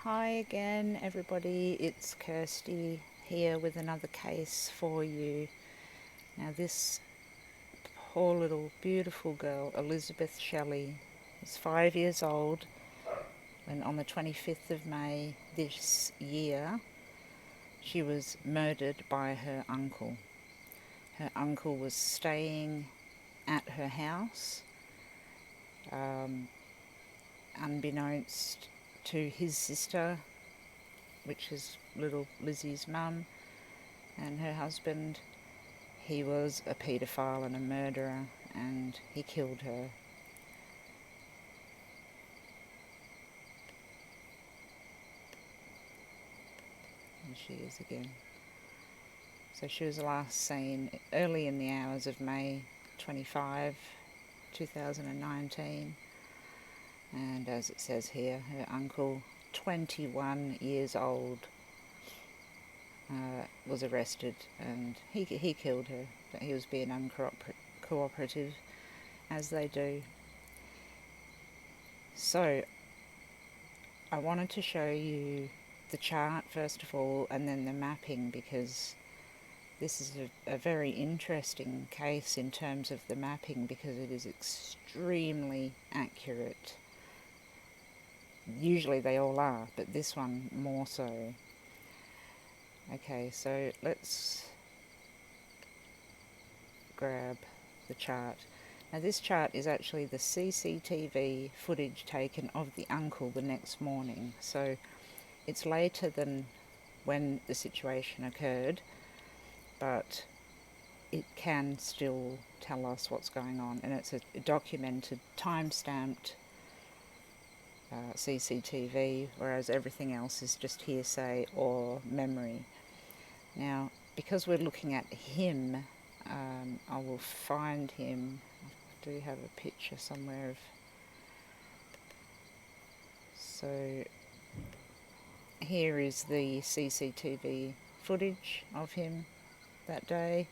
Hi again, everybody. It's Kirsty here with another case for you. Now, this poor little beautiful girl, Elizabeth Shelley, is 5 years old when on the 25th of May this year she was murdered by her uncle. Her uncle was staying at her house, unbeknownst to his sister, which is little Lizzy's mum, and her husband. He was a paedophile and a murderer, and he killed her. And she is again. So she was last seen early in the hours of May 25, 2019. And as it says here, her uncle, 21 years old, was arrested, and he killed her, but he was being uncooperative, as they do. So I wanted to show you the chart first of all, and then the mapping, because this is a very interesting case in terms of the mapping, because it is extremely accurate. Usually they all are, but this one more so. Okay, so let's grab the chart. Now, this chart is actually the CCTV footage taken of the uncle the next morning, so it's later than when the situation occurred, but it can still tell us what's going on, and it's a documented, time-stamped CCTV, whereas everything else is just hearsay or memory. Now, because we're looking at him, I will find him. I do have a picture somewhere of... So here is the CCTV footage of him that day,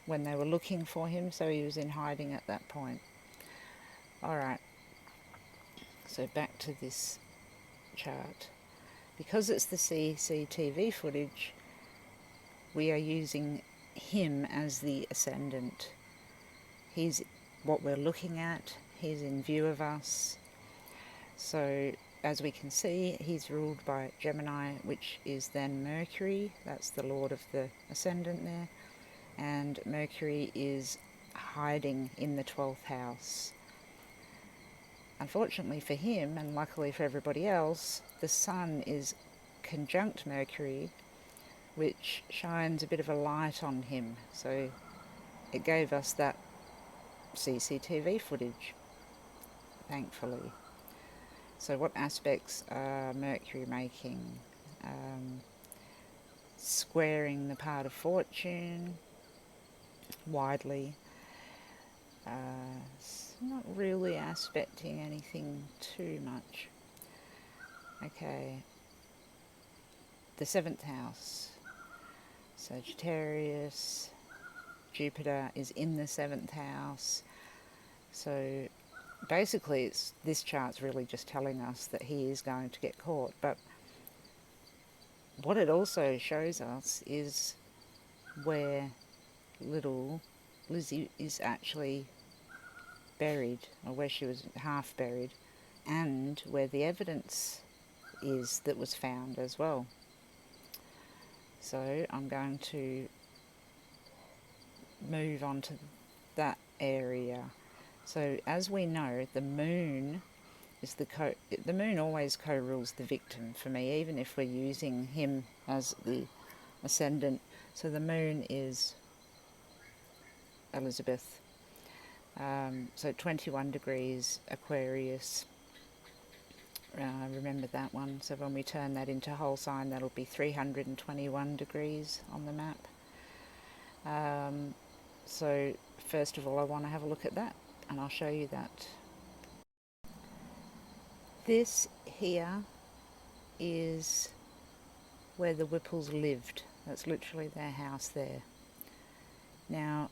when they were looking for him, so he was in hiding at that point. Alright, so back to this chart. Because it's the CCTV footage, we are using him as the ascendant. He's what we're looking at, he's in view of us. So as we can see, he's ruled by Gemini, which is then Mercury. That's the lord of the ascendant there. And Mercury is hiding in the 12th house. Unfortunately for him, and luckily for everybody else, the sun is conjunct Mercury, which shines a bit of a light on him. So it gave us that CCTV footage, thankfully. So what aspects are Mercury making? Squaring the part of fortune widely. Not really aspecting anything too much. Okay. The 7th house. Sagittarius. Jupiter is in the 7th house. So basically this chart's really just telling us that he is going to get caught. But what it also shows us is where little Lizzy is actually buried, or where she was half buried, and where the evidence is that was found as well. So I'm going to move on to that area. So as we know, the moon is the moon always co-rules the victim for me, even if we're using him as the ascendant. So the moon is Elizabeth. So 21 degrees Aquarius. Remember that one. So when we turn that into whole sign, that'll be 321 degrees on the map. So first of all, I want to have a look at that, and I'll show you that. This here is where the Whipples lived. That's literally their house there. Now,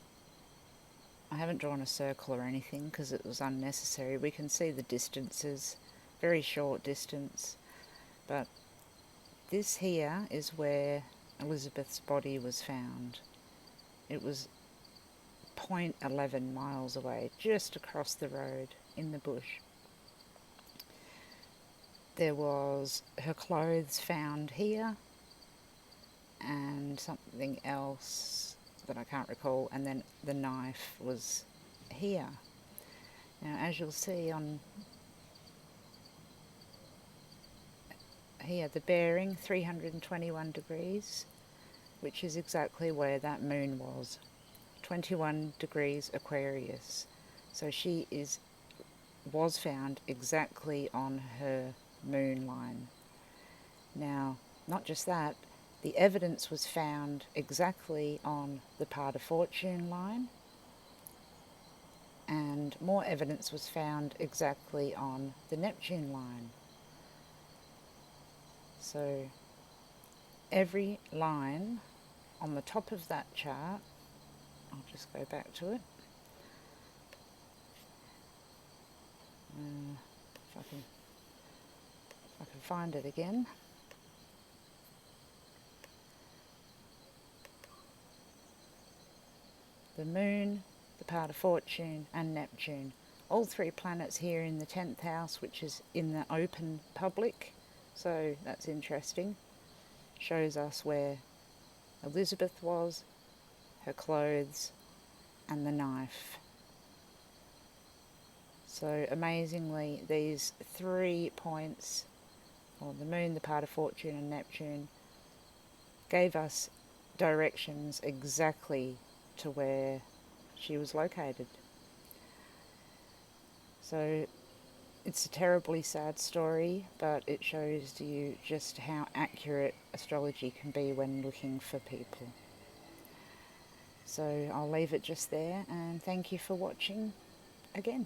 I haven't drawn a circle or anything because it was unnecessary. We can see the distances very short distance. But this here is where Elizabeth's body was found. It was 0.11 miles away, just across the road in the bush. There was her clothes found here and something else that I can't recall, and then the knife was here. Now, as you'll see on here, the bearing 321 degrees, which is exactly where that moon was, 21 degrees Aquarius. So she was found exactly on her moon line. Now, not just that, the evidence was found exactly on the part of fortune line, and more evidence was found exactly on the Neptune line. So every line on the top of that chart, I'll just go back to it. If I can find it again. The moon, the part of fortune, and Neptune. All three planets here in the 10th house, which is in the open public. So that's interesting. Shows us where Elizabeth was, her clothes, and the knife. So amazingly, these 3 points, or the moon, the part of fortune, and Neptune, gave us directions exactly to where she was located. So it's a terribly sad story, but it shows you just how accurate astrology can be when looking for people. So I'll leave it just there, and thank you for watching again.